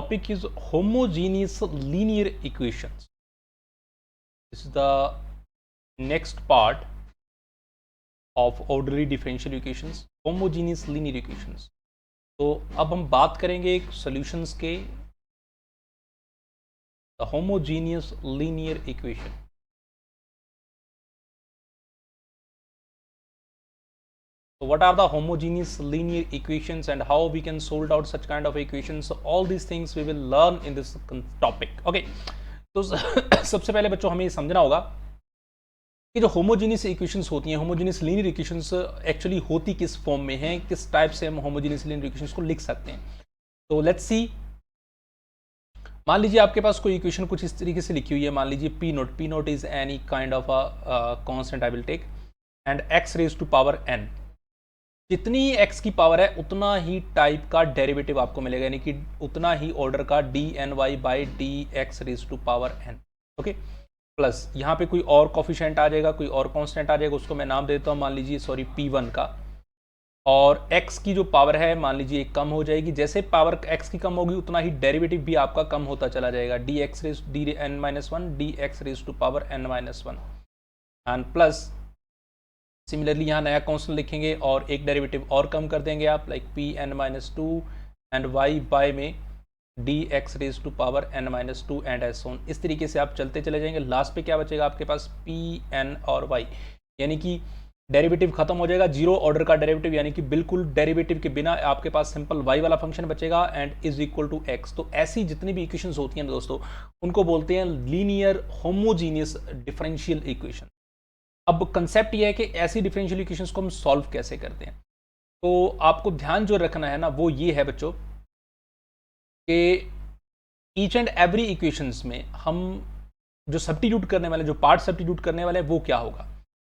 topic is homogeneous linear equations. This is the next part of ordinary differential equations, homogeneous linear equations. तो अब हम बात करेंगे solutions के the homogeneous linear equation. So what are the homogeneous linear equations and how we can solve out such kind of equations? So all these things we will learn in this topic. Okay. तो सबसे पहले बच्चों हमें ये समझना होगा कि जो होमोजीनियस इक्वेशंस होती हैं, होमोजीनियस लीनियर इक्वेशंस एक्चुअली होती किस फॉर्म में हैं, किस टाइप से हम होमोजीनियस लीनियर इक्वेशंस को लिख सकते हैं. तो लेट्स सी. मान लीजिए आपके पास कोई इक्वेशन कुछ इस तरीके से लिखी हुई है. मान लीजिए P naught is any kind of a constant I will take and X raise to power N. जितनी ही एक्स की पावर है उतना ही टाइप का डेरिवेटिव आपको मिलेगा, यानी कि उतना ही ऑर्डर का D N Y by D X raise to power N. Okay, plus यहाँ पे कोई और कॉफिशिएंट आ जाएगा, कोई और कांस्टेंट आ जाएगा, उसको मैं नाम देता हूँ मान लीजिए सॉरी P1 का. और x की जो पावर है मान लीजिए कम हो जाएगी. जैसे पावर x की कम होगी उतना ही डेरिवेटिव भी आपका कम होता चला जाएगा. D X raise D N minus one D X raise to power N minus one. And plus similarly यहाँ नया कांस्टेंट लिखेंगे और एक डेरिवेटिव और कम कर देंगे आप, like P N minus two and Y by में D X raise to power N minus two and so on. इस तरीके से आप चलते चले जाएंगे. लास्ट पे क्या बचेगा आपके पास पी एन और वाई, यानी कि डेरिवेटिव खत्म हो जाएगा. जीरो ऑर्डर का डेरिवेटिव, यानी कि बिल्कुल डेरिवेटिव के बिना आपके पास सिंपल वाई वाला फंक्शन बचेगा and is equal to X. तो ऐसी जितनी भी इक्वेशंस होती हैं दोस्तों उनको बोलते हैं लीनियर होमोजीनियस डिफरेंशियल इक्वेशन. अब कंसेप्ट ये है कि ऐसी डिफरेंशियल इक्वेशंस को हम सॉल्व कैसे करते हैं. तो आपको ध्यान जो रखना है ना वो ये है बच्चों कि ईच एंड एवरी इक्वेशंस में हम जो सब्स्टिट्यूट करने वाले, जो पार्ट सब्स्टिट्यूट करने वाले वो क्या होगा.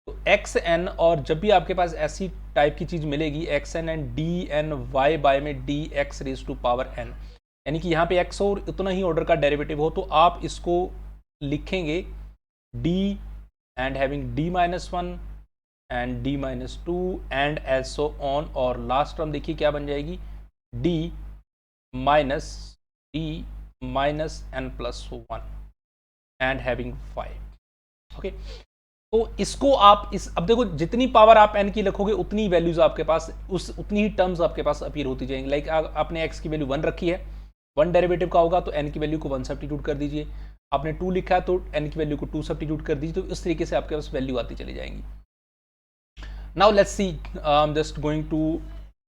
तो एक्स एन, और जब भी आपके पास ऐसी टाइप की चीज़ मिलेगी X N and D N Y by में D X raise to power N, यानी कि यहाँ पे एक्स और उतना ही ऑर्डर का डेरिवेटिव हो, तो आप इसको लिखेंगे D and having d minus 1 and d minus 2 and as so on. और लास्ट टर्म देखिए क्या बन जाएगी d minus d minus n plus 1 and having 5. Okay, तो इसको आप अब देखो जितनी पावर आप n की लिखोगे उतनी वैल्यूज आपके पास उतनी ही टर्म्स आपके पास अपीयर होती जाएंगी. लाइक आपने x की वैल्यू 1 रखी है, 1 डेरिवेटिव का होगा तो n की वैल्यू को 1 सब्स्टिट्यूट कर दीजिए. आपने 2 लिखा है तो n की वैल्यू को 2 सब्स्टिट्यूट कर दीजिए. तो इस तरीके से आपके पास वैल्यू आती चली जाएंगी. Now let's see, I am just going to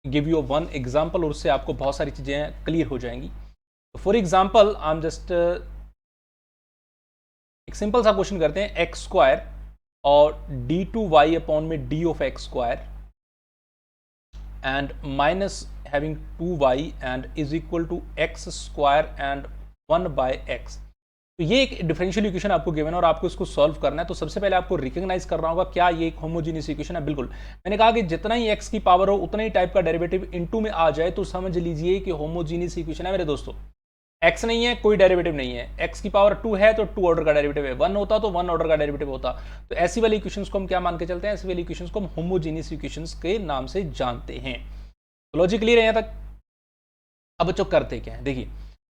give you one example और उससे आपको बहुत सारी चीज़ें क्लियर हो जाएंगी. For example I am just एक सिंपल सा क्वेश्चन करते हैं. एक्स स्क्वायर और डी टू वाई अपॉन में D of X square and minus having 2y and is equal to X square and 1 by X. तो ये एक डिफरेंशियल इक्वेशन आपको गिवन है और आपको इसको सॉल्व करना है. तो सबसे पहले आपको रिकॉग्नाइज करना होगा क्या ये एक होमोजीनियस इक्वेशन है. बिल्कुल, मैंने कहा कि जितना ही x की पावर हो उतना ही टाइप का डेरिवेटिव इनटू में आ जाए तो समझ लीजिए कि होमोजीनियस इक्वेशन है मेरे दोस्तों. x नहीं है कोई डेरिवेटिव नहीं है, x की पावर 2 है तो 2 ऑर्डर का डेरिवेटिव है, 1 होता तो 1 ऑर्डर का डेरिवेटिव होता. तो ऐसी वाली इक्वेशंस को हम क्या मान के चलते हैं, ऐसी वाली इक्वेशंस को हम होमोजीनियस इक्वेशंस के नाम से जानते हैं. लॉजिक क्लियर है यहाँ तक. अब बच्चों करते क्या है, देखिए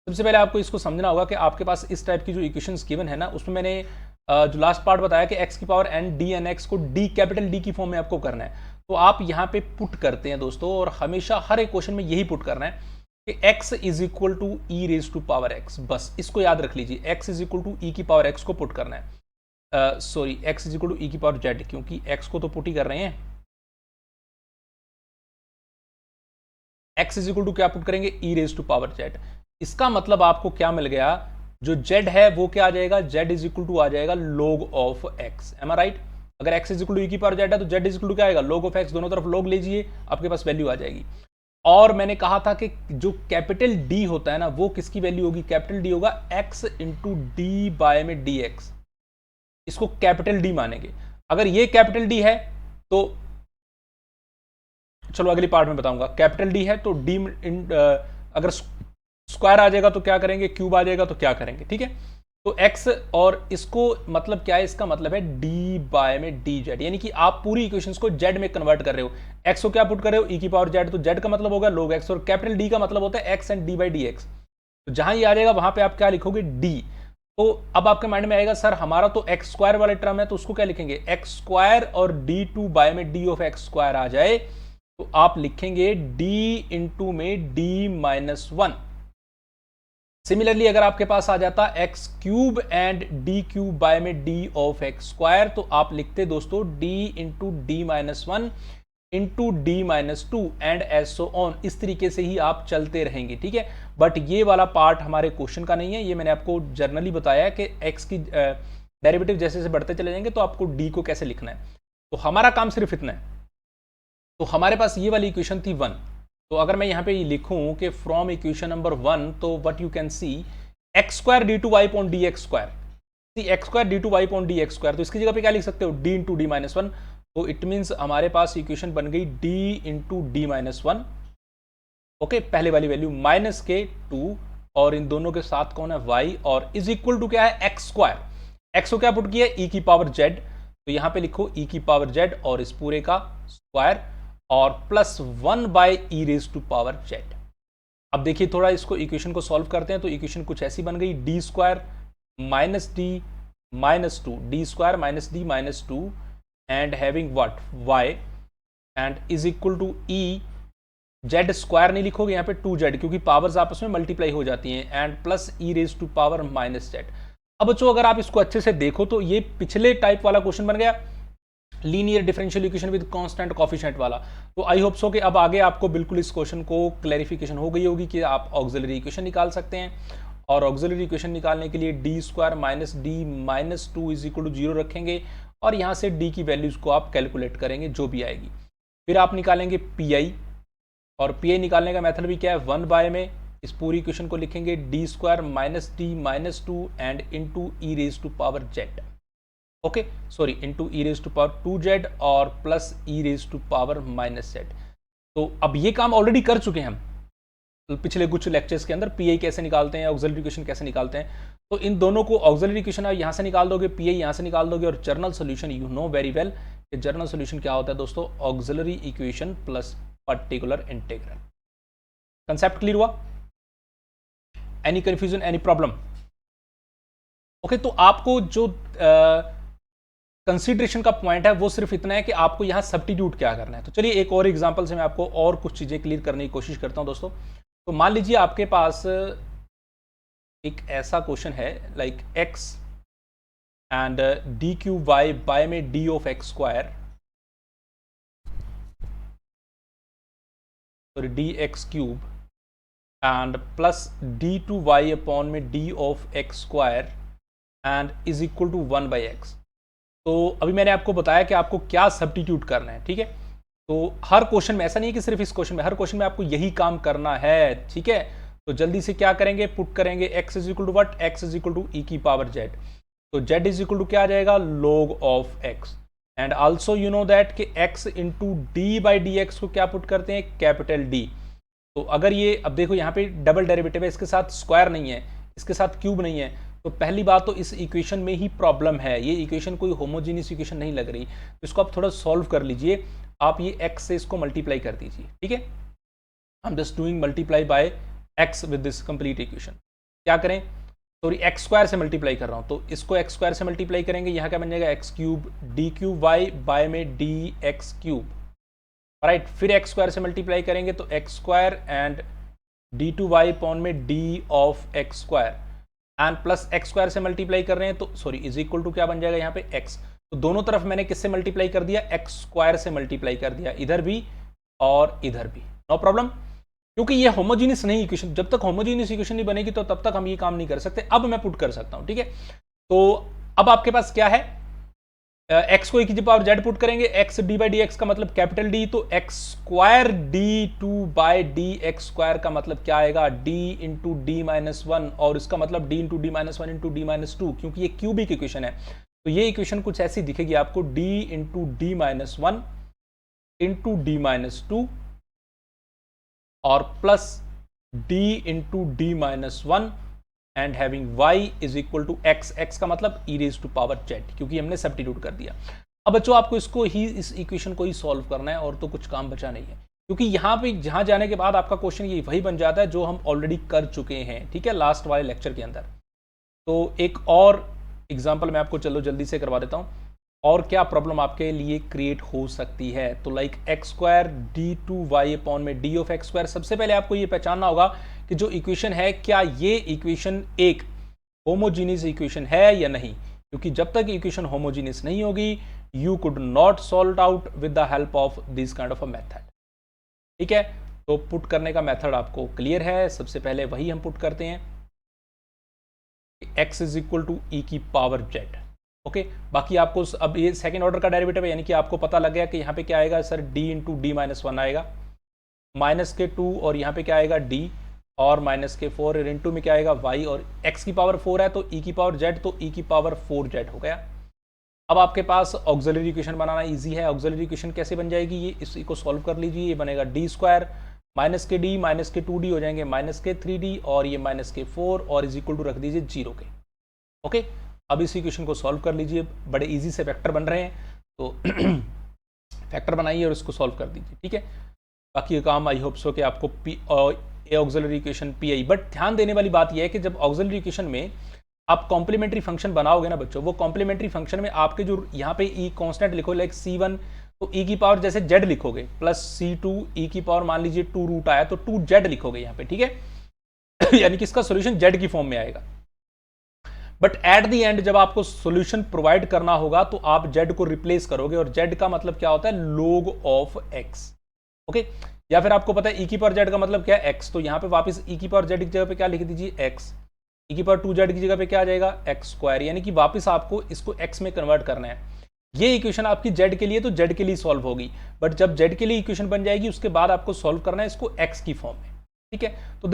सबसे पहले आपको इसको समझना होगा कि आपके पास इस टाइप की जो इक्वेशंस गिवन है ना उसमें मैंने जो लास्ट पार्ट बताया कि x की power n D N X को d कैपिटल D की फॉर्म में आपको करना है. तो आप यहाँ पे पुट करते हैं दोस्तों, और हमेशा हर एक क्वेश्चन में यही पुट करना है कि x is equal to E raise to power x. बस इसको याद रख लीजिए, x is equal to E की पावर x को पुट करना है. Sorry, x is equal to E की पावर z, क्योंकि x को तो पुट ही कर रहे हैं. x इज इक्वल टू क्या पुट करेंगे, ई रेज टू पावर z. इसका मतलब आपको क्या मिल गया, जो z है वो क्या आ जाएगा, z इज इक्वल टू आ जाएगा log of x. Am I right. अगर x is equal to E की पावर z है तो z इज इक्वल टू क्या आएगा, log ऑफ x. दोनों तरफ log लीजिए, आपके पास वैल्यू आ जाएगी. और मैंने कहा था कि जो कैपिटल D होता है ना वो किसकी वैल्यू होगी, कैपिटल D होगा x इंटू डी बाय में dx. इसको कैपिटल D मानेंगे. अगर ये कैपिटल D है तो चलो अगली पार्ट में बताऊंगा. कैपिटल D है तो d अगर स्क्वायर आ जाएगा तो क्या करेंगे, क्यूब आ जाएगा तो क्या करेंगे. ठीक है, तो x और इसको मतलब क्या है, इसका मतलब है d बाय में dz, यानी कि आप पूरी इक्वेशंस को z में कन्वर्ट कर रहे हो. x को क्या पुट कर रहे हो, e की पावर z, तो z का मतलब होगा log x और कैपिटल D का मतलब होता है x and d by dx. तो जहां ये आ जाएगा वहां पे आप क्या लिखोगे डी। तो अब आपके माइंड में आएगा सर हमारा तो एक्स स्क्वायर वाला टर्म है, तो उसको क्या लिखेंगे, एक्स स्क्वायर और डी टू बाय में डी ऑफ एक्स स्क्वायर आ जाए तो आप लिखेंगे डी इंटू में डी माइनस वन। सिमिलरली अगर आपके पास आ जाता X cube and D cube by में डी ऑफ एक्स स्क्वायर तो आप लिखते दोस्तों D into D minus one into D minus two and as so on. इस तरीके से ही आप चलते रहेंगे, ठीक है। बट ये वाला पार्ट हमारे क्वेश्चन का नहीं है, ये मैंने आपको जर्नली बताया कि एक्स की डेरिवेटिव जैसे जैसे बढ़ते चले जाएंगे तो आपको डी को कैसे लिखना है। तो हमारा काम सिर्फ इतना है। तो हमारे पास ये वाली इक्वेशन थी 1। तो अगर मैं यहाँ पे लिखूं कि फ्रॉम इक्वेशन नंबर 1 तो what you can see X square D two Y point D X square, see X square D two Y point D X square. तो इसकी जगह पे क्या लिख सकते हो D into D minus one. तो इट मीन्स हमारे पास इक्वेशन बन गई D into D minus one. Okay, पहले वाली वैल्यू माइनस के 2 और इन दोनों के साथ कौन है y और इज इक्वल टू क्या है एक्स स्क्वायर। एक्स को क्या पुट किया e की पावर z, तो यहां पे लिखो e की पावर z और इस पूरे का स्क्वायर और plus 1 by E raise to power z। अब देखिए थोड़ा इसको इक्वेशन को सॉल्व करते हैं। तो इक्वेशन कुछ ऐसी बन गई D square minus D minus two, D square minus D minus two and having what y and is equal to E Z square नहीं लिखोगे यहाँ पे 2z क्योंकि पावर्स आपस में मल्टीप्लाई हो जाती हैं and plus E raise to power minus Z. अब बच्चों अगर आप इसको अच्छे से देखो तो ये पिछले टाइप वाला क्वेश्चन बन गया linear differential equation with constant coefficient वाला। तो आई होप सो कि अब आगे आपको बिल्कुल इस क्वेश्चन को क्लैरिफिकेशन हो गई होगी कि आप ऑक्सिलरी इक्वेशन निकाल सकते हैं और ऑक्सिलरी इक्वेशन निकालने के लिए D square minus D minus two is equal to 0 रखेंगे और यहाँ से डी की वैल्यूज को आप कैलकुलेट करेंगे जो भी आएगी। फिर आप निकालेंगे पी आई और पी आई निकालने का मेथड भी क्या है 1 बाय में इस पूरी इक्वेशन को लिखेंगे D square minus D minus two and into E raise to power Z. Okay sorry into E raise to power 2z और plus E raise to power minus Z. तो अब ये काम ऑलरेडी कर चुके हैं हम पिछले कुछ लेक्चर्स के अंदर, पी आई कैसे निकालते हैं, ऑक्सिलरी इक्वेशन कैसे निकालते हैं। तो इन दोनों को ऑक्सिलरी इक्वेशन यहाँ से निकाल दोगे, पी आई यहाँ से निकाल दोगे और general solution you know very well कि जर्नल सोल्यूशन क्या होता है दोस्तों, auxiliary equation plus particular integral. Concept clear हुआ? Any confusion, any problem? Okay, तो आपको जो कंसीडरेशन का पॉइंट है वो सिर्फ इतना है कि आपको यहां सब्स्टिट्यूट क्या करना है। तो चलिए एक और एग्जांपल से मैं आपको और कुछ चीजें क्लियर करने की कोशिश करता हूं दोस्तों। तो मान लीजिए आपके पास एक ऐसा क्वेश्चन है like X and D cube Y by में D of X square, sorry D X cube and plus D two Y upon में D of X square and is equal to 1 by X. तो अभी मैंने आपको बताया कि आपको क्या सब्स्टिट्यूट करना है, ठीक है। तो हर क्वेश्चन में ऐसा नहीं है कि सिर्फ इस क्वेश्चन में, हर क्वेश्चन में आपको यही काम करना है, ठीक है। तो जल्दी से क्या करेंगे, पुट करेंगे x is equal to what, x is equal to E की पावर z। तो z इज इक्वल टू क्या आ जाएगा, log of x and also you know that कि x into D by D X को क्या put करते हैं, कैपिटल D। तो अगर ये अब देखो यहाँ पे डबल डेरिवेटिव है, इसके साथ स्क्वायर नहीं है, इसके साथ क्यूब नहीं है, तो पहली बात तो इस इक्वेशन में ही प्रॉब्लम है। ये इक्वेशन कोई होमोजीनियस इक्वेशन नहीं लग रही, तो इसको आप थोड़ा सॉल्व कर लीजिए। आप ये x से इसको मल्टीप्लाई कर दीजिए, ठीक है। आई am just doing multiply by x with this complete equation. क्या करें, सॉरी एक्स स्क्वायर से मल्टीप्लाई कर रहा हूँ, तो इसको एक्स स्क्वायर से मल्टीप्लाई करेंगे, यहाँ क्या बन जाएगा X cube D cube Y by में डी एक्स क्यूब, राइट। फिर एक्स स्क्वायर से मल्टीप्लाई करेंगे तो X square and D two Y upon में D of X square and plus X square से मल्टीप्लाई कर रहे हैं तो सॉरी इज इक्वल टू क्या बन जाएगा यहाँ पे x। तो दोनों तरफ मैंने किससे मल्टीप्लाई कर दिया, एक्स स्क्वायर से मल्टीप्लाई कर दिया, इधर भी और इधर भी, नो प्रॉब्लम। क्योंकि ये होमोजीनियस नहीं इक्वेशन, जब तक होमोजीनियस इक्वेशन नहीं बनेगी तो तब तक हम ये काम नहीं कर सकते। अब मैं पुट कर सकता हूं, ठीक है। तो अब आपके पास क्या है, x को e की पावर z पुट करेंगे, x D by D x का मतलब कैपिटल D, तो X square D two by D X square का मतलब क्या आएगा, d into D minus one, और इसका मतलब d into D minus one into D minus to, क्योंकि ये क्यूबिक इक्वेशन है। तो ये इक्वेशन कुछ ऐसी दिखेगी आपको, d into D minus one into D minus two और plus d into D minus one and having y is equal to x, x का मतलब e raise to power z, क्योंकि हमने सब्स्टिट्यूट कर दिया। अब बच्चों आपको इसको ही, इस इक्वेशन को ही सॉल्व करना है और तो कुछ काम बचा नहीं है। क्योंकि यहाँ पे जहाँ जाने के बाद आपका क्वेश्चन ये वही बन जाता है जो हम ऑलरेडी कर चुके हैं, ठीक है, लास्ट वाले लेक्चर के अंदर। तो एक और एग्जाम्पल मैं आपको चलो जल्दी से करवा देता हूँ, और क्या प्रॉब्लम आपके लिए क्रिएट हो सकती है। तो like X square D two Y upon में डी ऑफ एक्स स्क्वायर। सबसे पहले आपको ये पहचानना होगा कि जो इक्वेशन है, क्या ये इक्वेशन एक होमोजीनियस इक्वेशन है या नहीं, क्योंकि जब तक इक्वेशन होमोजीनियस नहीं होगी, you could not solve out with the help of this kind of a method, ठीक है। तो पुट करने का मेथड आपको क्लियर है। सबसे पहले वही हम पुट करते हैं, x is equal to E की पावर z, ओके। बाकी आपको अब ये सेकेंड ऑर्डर का डेरिवेटिव है, यानी कि आपको पता लग गया कि यहाँ पे क्या आएगा sir, d into D minus one आएगा, माइनस के 2, और यहाँ पे क्या आएगा d, और माइनस के 4 इंटू में क्या आएगा y, और x की पावर 4 है तो e की पावर z, तो e की पावर 4z हो गया। अब आपके पास ऑक्सिलरी इक्वेशन बनाना इजी है। ऑक्सिलरी इक्वेशन कैसे बन जाएगी, ये इसी को सॉल्व कर लीजिए। ये बनेगा डी स्क्वायर माइनस के डी माइनस के 2d हो जाएंगे माइनस के 3d, और ये माइनस के 4, और इज इक्वल टू रख दीजिए 0 के, ओके। अब इस इक्वेशन को सॉल्व कर लीजिए, बड़े इजी से वेक्टर बन रहे हैं, तो फैक्टर बनाइए और इसको सॉल्व कर दीजिए, ठीक है। बाकी ये काम आई होप सो कि आपको auxiliary equation P I. But ध्यान देने वाली बात यह है कि जब ऑक्सिलरी इक्वेशन में आप कॉम्प्लीमेंट्री फंक्शन बनाओगे ना बच्चों, वो कॉम्प्लीमेंट्री फंक्शन में आपके जो यहाँ पे ई कांस्टेंट लिखो, लाइक c1, तो e की पावर जैसे z लिखोगे, प्लस c2 e की पावर मान लीजिए 2 रूट आया तो 2z लिखोगे यहाँ पे, ठीक है। यानी कि इसका सोल्यूशन z की फॉर्म में आएगा। बट एट द एंड जब आपको सोल्यूशन प्रोवाइड करना होगा तो आप z को रिप्लेस करोगे, और z का मतलब क्या होता है, log ऑफ x, ओके। या फिर आपको पता है e की पावर z का मतलब क्या है, x, तो यहाँ पे वापस e की पावर z की जगह पे क्या लिख दीजिए, x, e की पावर 2z की जगह पे क्या आ जाएगा, x स्क्वायर, यानी कि वापस आपको इसको x में कन्वर्ट करना है। ये इक्वेशन आपकी z के लिए, तो z के लिए सॉल्व होगी, बट जब z के लिए इक्वेशन बन जाएगी उसके बाद आपको सॉल्व करना है इसको x की फॉर्म में, ठीक है। तो